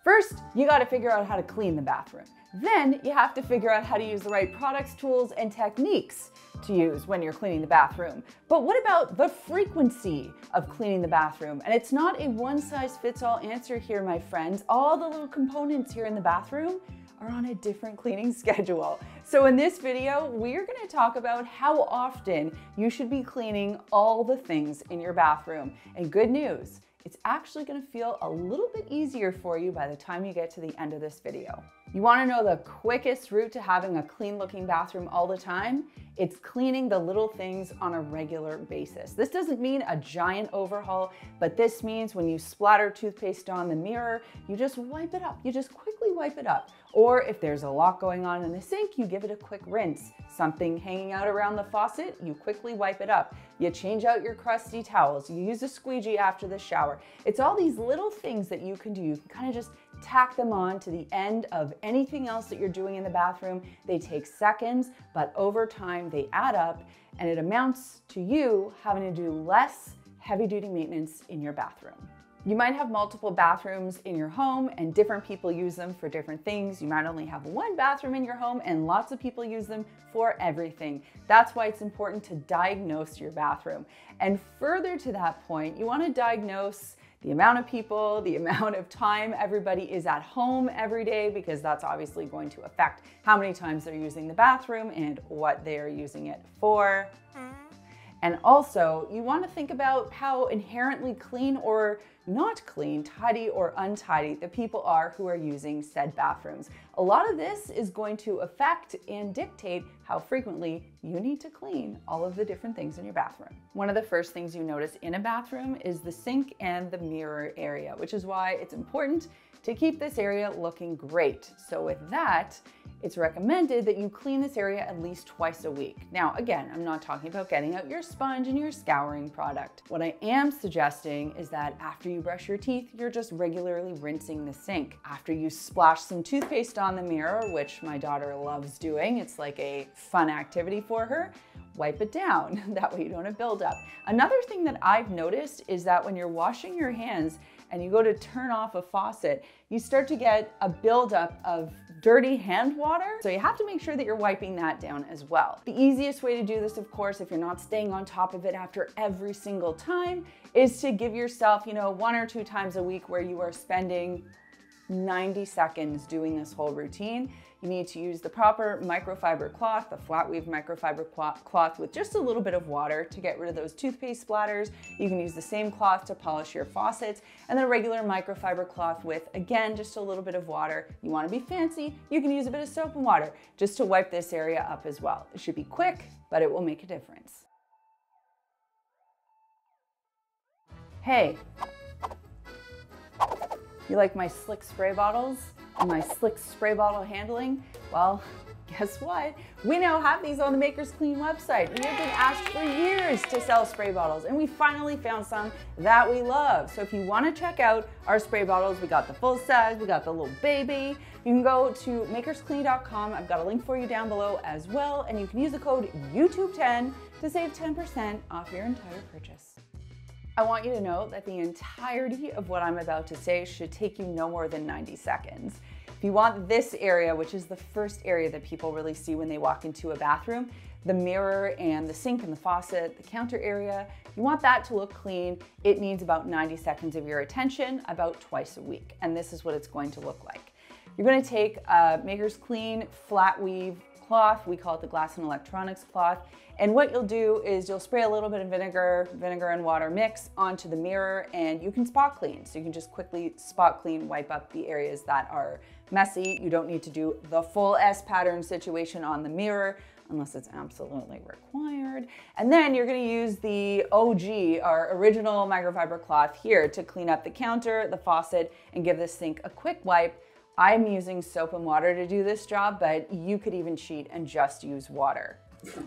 First, you gotta figure out how to clean the bathroom. Then you have to figure out how to use the right products, tools, and techniques to use when you're cleaning the bathroom. But what about the frequency of cleaning the bathroom? And it's not a one-size-fits-all answer here, my friends. All the little components here in the bathroom are on a different cleaning schedule. So in this video, we're gonna talk about how often you should be cleaning all the things in your bathroom. And good news, it's actually gonna feel a little bit easier for you by the time you get to the end of this video. You wanna know the quickest route to having a clean looking bathroom all the time? It's cleaning the little things on a regular basis. This doesn't mean a giant overhaul, but this means when you splatter toothpaste on the mirror, you just wipe it up. You just quickly wipe it up. Or if there's a lot going on in the sink, you give it a quick rinse. Something hanging out around the faucet, you quickly wipe it up. You change out your crusty towels. You use a squeegee after the shower. It's all these little things that you can do. You can kind of just tack them on to the end of anything else that you're doing in the bathroom. They take seconds, but over time they add up, and it amounts to you having to do less heavy-duty maintenance in your bathroom. You might have multiple bathrooms in your home and different people use them for different things. You might only have one bathroom in your home and lots of people use them for everything. That's why it's important to diagnose your bathroom. And further to that point, you want to diagnose the amount of people, the amount of time everybody is at home every day, because that's obviously going to affect how many times they're using the bathroom and what they are using it for. And also, you want to think about how inherently clean or not clean, tidy or untidy the people are who are using said bathrooms. A lot of this is going to affect and dictate how frequently you need to clean all of the different things in your bathroom. One of the first things you notice in a bathroom is the sink and the mirror area, which is why it's important to keep this area looking great. So with that, it's recommended that you clean this area at least twice a week. Now, again, I'm not talking about getting out your sponge and your scouring product. What I am suggesting is that after you brush your teeth, you're just regularly rinsing the sink. After you splash some toothpaste on the mirror, which my daughter loves doing, it's like a fun activity for her, wipe it down. That way you don't have buildup. Another thing that I've noticed is that when you're washing your hands and you go to turn off a faucet, you start to get a buildup of dirty hand water. So you have to make sure that you're wiping that down as well. The easiest way to do this, of course, if you're not staying on top of it after every single time, is to give yourself, 1 or 2 times a week where you are spending 90 seconds doing this whole routine. You need to use the proper microfiber cloth, the flat weave microfiber cloth with just a little bit of water to get rid of those toothpaste splatters. You can use the same cloth to polish your faucets, and then a regular microfiber cloth with, again, just a little bit of water. You want to be fancy, you can use a bit of soap and water just to wipe this area up as well. It should be quick, but it will make a difference. Hey, you like my slick spray bottles and my slick spray bottle handling? Well, guess what? We now have these on the Makers Clean website. We have been asked for years to sell spray bottles, and we finally found some that we love. So if you want to check out our spray bottles, we got the full size, we got the little baby. You can go to makersclean.com. I've got a link for you down below as well, and you can use the code YouTube10 to save 10% off your entire purchase. I want you to know that the entirety of what I'm about to say should take you no more than 90 seconds. If you want this area, which is the first area that people really see when they walk into a bathroom, the mirror and the sink and the faucet, the counter area, you want that to look clean. It needs about 90 seconds of your attention, about twice a week. And this is what it's going to look like. You're going to take a Makers Clean flat weave cloth. We call it the glass and electronics cloth. And what you'll do is you'll spray a little bit of vinegar and water mix onto the mirror, and you can spot clean. So you can just quickly spot clean, wipe up the areas that are messy. You don't need to do the full S pattern situation on the mirror unless it's absolutely required. And then you're gonna use the OG, our original microfiber cloth here, to clean up the counter, the faucet, and give this sink a quick wipe. I'm using soap and water to do this job, but you could even cheat and just use water.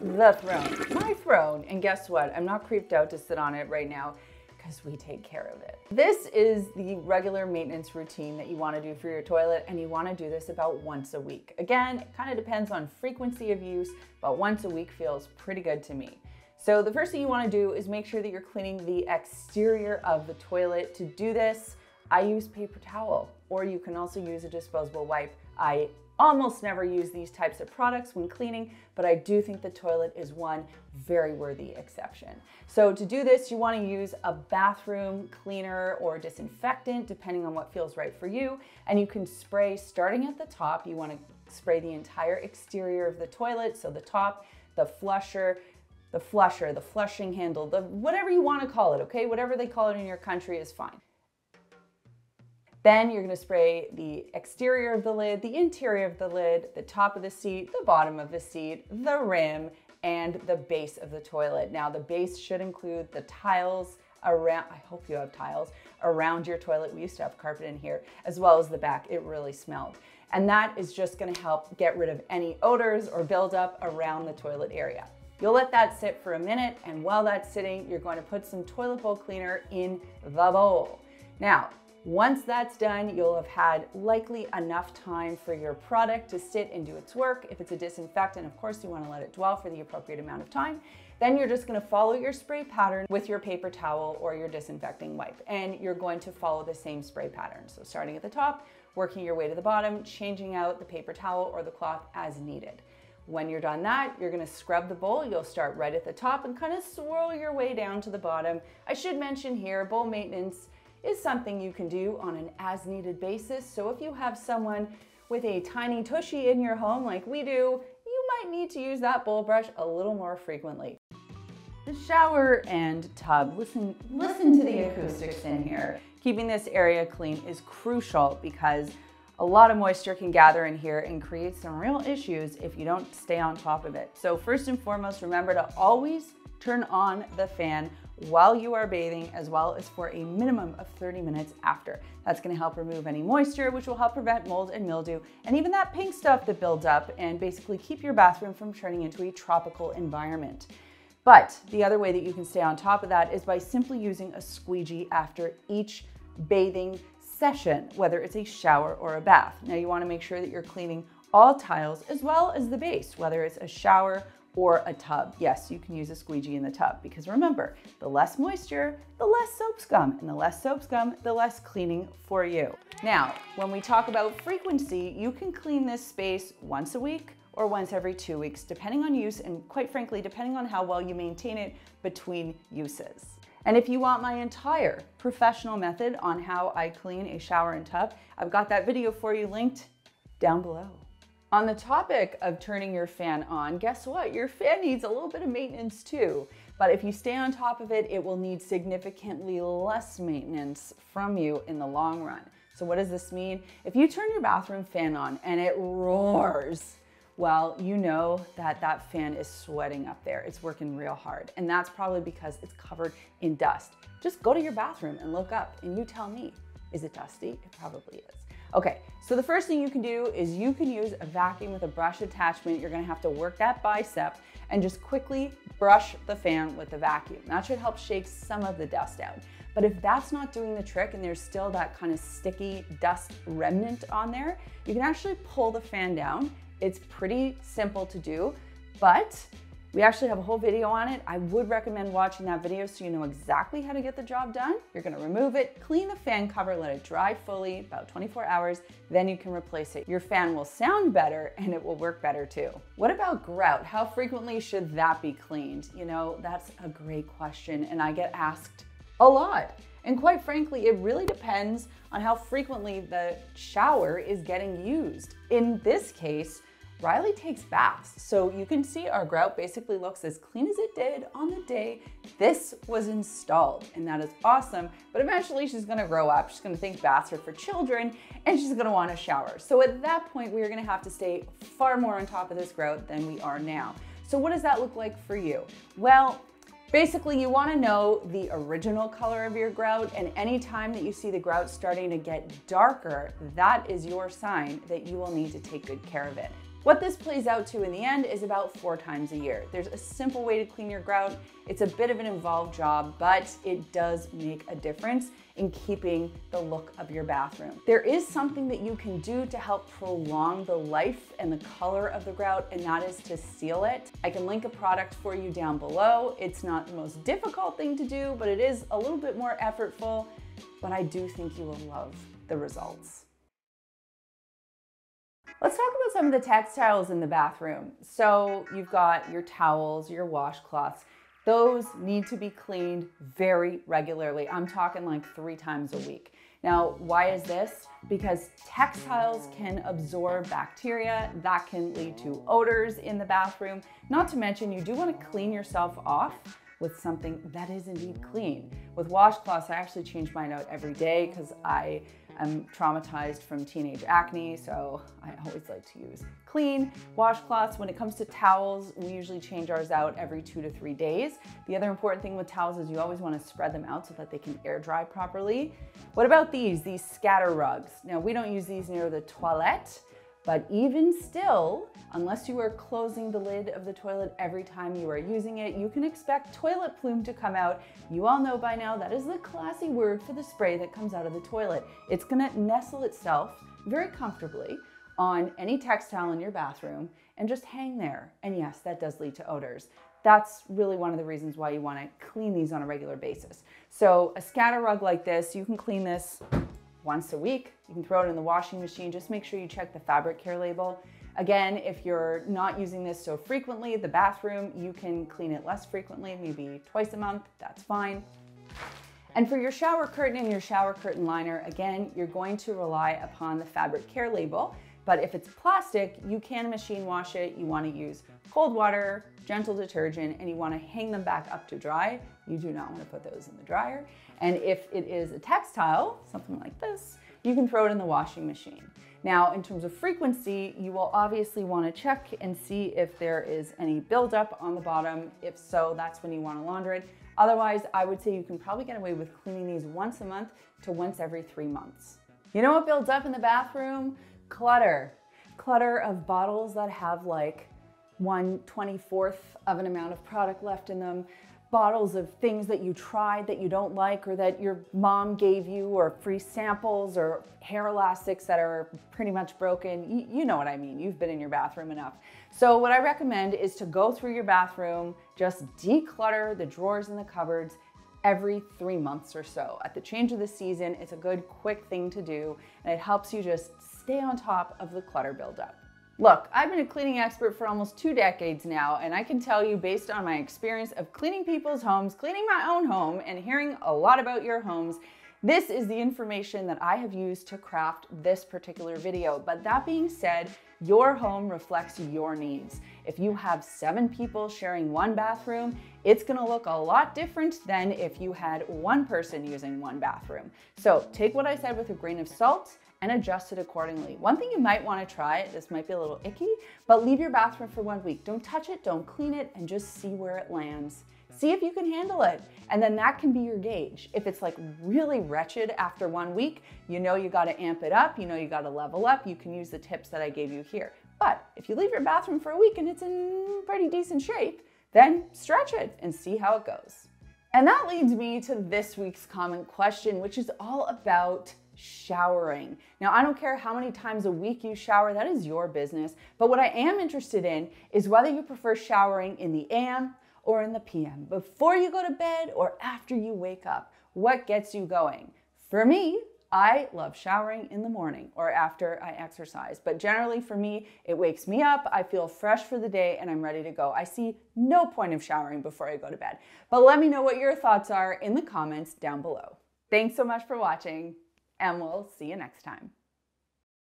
The throne, my throne. And guess what? I'm not creeped out to sit on it right now because we take care of it. This is the regular maintenance routine that you want to do for your toilet, and you want to do this about once a week. Again, it kind of depends on frequency of use, but once a week feels pretty good to me. So the first thing you want to do is make sure that you're cleaning the exterior of the toilet. To do this, I use paper towel, or you can also use a disposable wipe. I almost never use these types of products when cleaning, but I do think the toilet is one very worthy exception. So to do this, you want to use a bathroom cleaner or disinfectant, depending on what feels right for you. And you can spray starting at the top. You want to spray the entire exterior of the toilet, so the top, the flusher, the flushing handle, whatever you want to call it, okay? Whatever they call it in your country is fine. Then you're going to spray the exterior of the lid, the interior of the lid, the top of the seat, the bottom of the seat, the rim, and the base of the toilet. Now the base should include the tiles around, I hope you have tiles, around your toilet. We used to have carpet in here, as well as the back. It really smelled. And that is just going to help get rid of any odors or buildup around the toilet area. You'll let that sit for a minute, and while that's sitting, you're going to put some toilet bowl cleaner in the bowl. Now, once that's done, you'll have had likely enough time for your product to sit and do its work. If it's a disinfectant, of course, you want to let it dwell for the appropriate amount of time. Then you're just going to follow your spray pattern with your paper towel or your disinfecting wipe, and you're going to follow the same spray pattern. So starting at the top, working your way to the bottom, changing out the paper towel or the cloth as needed. When you're done that, you're going to scrub the bowl. You'll start right at the top and kind of swirl your way down to the bottom. I should mention here, bowl maintenance is something you can do on an as-needed basis. So if you have someone with a tiny tushy in your home like we do, you might need to use that bowl brush a little more frequently. The shower and tub, listen to the acoustics in here. Keeping this area clean is crucial because a lot of moisture can gather in here and create some real issues if you don't stay on top of it. So first and foremost, remember to always turn on the fan while you are bathing, as well as for a minimum of 30 minutes after. That's going to help remove any moisture, which will help prevent mold and mildew, and even that pink stuff that builds up, and basically keep your bathroom from turning into a tropical environment. But the other way that you can stay on top of that is by simply using a squeegee after each bathing session, whether it's a shower or a bath. Now you want to make sure that you're cleaning all tiles as well as the base, whether it's a shower or a tub. Yes, you can use a squeegee in the tub, because remember, the less moisture, the less soap scum, and the less soap scum, the less cleaning for you. Now, when we talk about frequency, you can clean this space once a week or once every 2 weeks, depending on use, and quite frankly, depending on how well you maintain it between uses. And if you want my entire professional method on how I clean a shower and tub, I've got that video for you linked down below. On the topic of turning your fan on, guess what? Your fan needs a little bit of maintenance too. But if you stay on top of it, it will need significantly less maintenance from you in the long run. So what does this mean? If you turn your bathroom fan on and it roars, well, you know that that fan is sweating up there. It's working real hard. And that's probably because it's covered in dust. Just go to your bathroom and look up and you tell me, is it dusty? It probably is. Okay, so the first thing you can do is you can use a vacuum with a brush attachment. You're gonna have to work that bicep and just quickly brush the fan with the vacuum. That should help shake some of the dust out. But if that's not doing the trick and there's still that kind of sticky dust remnant on there, you can actually pull the fan down. It's pretty simple to do, but we actually have a whole video on it. I would recommend watching that video so you know exactly how to get the job done. You're gonna remove it, clean the fan cover, let it dry fully, about 24 hours, then you can replace it. Your fan will sound better and it will work better too. What about grout? How frequently should that be cleaned? You know, that's a great question and I get asked a lot. And quite frankly, it really depends on how frequently the shower is getting used. In this case, Riley takes baths, so you can see our grout basically looks as clean as it did on the day this was installed, and that is awesome. But eventually she's gonna grow up, she's gonna think baths are for children, and she's gonna want a shower. So at that point, we are gonna have to stay far more on top of this grout than we are now. So what does that look like for you? Well, basically, you want to know the original color of your grout, and anytime that you see the grout starting to get darker, that is your sign that you will need to take good care of it. What this plays out to in the end is about 4 times a year. There's a simple way to clean your grout. It's a bit of an involved job, but it does make a difference in keeping the look of your bathroom. There is something that you can do to help prolong the life and the color of the grout, and that is to seal it. I can link a product for you down below. It's not the most difficult thing to do, but it is a little bit more effortful. but I do think you will love the results. Let's talk about some of the textiles in the bathroom. So you've got your towels, your washcloths. Those need to be cleaned very regularly. I'm talking like 3 times a week. Now, why is this? Because textiles can absorb bacteria. That can lead to odors in the bathroom. Not to mention, you do want to clean yourself off with something that is indeed clean. With washcloths, I actually change mine out every day because I am traumatized from teenage acne, so I always like to use clean washcloths. When it comes to towels, we usually change ours out every 2 to 3 days. The other important thing with towels is you always want to spread them out so that they can air dry properly. What about these scatter rugs? Now, we don't use these near the toilet, but even still, unless you are closing the lid of the toilet every time you are using it, you can expect toilet plume to come out. You all know by now that is the classy word for the spray that comes out of the toilet. It's gonna nestle itself very comfortably on any textile in your bathroom and just hang there. And yes, that does lead to odors. That's really one of the reasons why you wanna clean these on a regular basis. So a scatter rug like this, you can clean this once a week. You can throw it in the washing machine. Just make sure you check the fabric care label. Again, if you're not using this so frequently, the bathroom, you can clean it less frequently, maybe twice a month, that's fine. And for your shower curtain and your shower curtain liner, again, you're going to rely upon the fabric care label. But if it's plastic, you can machine wash it. You want to use cold water, gentle detergent, and you want to hang them back up to dry. You do not want to put those in the dryer. And if it is a textile, something like this, you can throw it in the washing machine. Now, in terms of frequency, you will obviously want to check and see if there is any buildup on the bottom. If so, that's when you want to launder it. Otherwise, I would say you can probably get away with cleaning these once a month to once every 3 months. You know what builds up in the bathroom? Clutter. Clutter of bottles that have like 1/24 of an amount of product left in them. Bottles of things that you tried that you don't like or that your mom gave you, or free samples, or hair elastics that are pretty much broken. You know what I mean. You've been in your bathroom enough. So what I recommend is to go through your bathroom, just declutter the drawers and the cupboards every 3 months or so. At the change of the season, it's a good quick thing to do, and it helps you just stay on top of the clutter buildup. Look, I've been a cleaning expert for almost 2 decades now, and I can tell you, based on my experience of cleaning people's homes, cleaning my own home, and hearing a lot about your homes, this is the information that I have used to craft this particular video. But that being said, your home reflects your needs. If you have 7 people sharing one bathroom, it's gonna look a lot different than if you had 1 person using one bathroom. So take what I said with a grain of salt and adjust it accordingly. One thing you might want to try, this might be a little icky, but leave your bathroom for 1 week. Don't touch it, don't clean it, and just see where it lands. See if you can handle it. And then that can be your gauge. If it's like really wretched after 1 week, you know you gotta amp it up, you know you gotta level up, you can use the tips that I gave you here. But if you leave your bathroom for a week and it's in pretty decent shape, then stretch it and see how it goes. And that leads me to this week's comment question, which is all about showering. Now, I don't care how many times a week you shower, that is your business. But what I am interested in is whether you prefer showering in the AM or in the PM, before you go to bed or after you wake up. What gets you going? For me, I love showering in the morning or after I exercise. But generally for me, it wakes me up, I feel fresh for the day, and I'm ready to go. I see no point of showering before I go to bed. But let me know what your thoughts are in the comments down below. Thanks so much for watching, and we'll see you next time.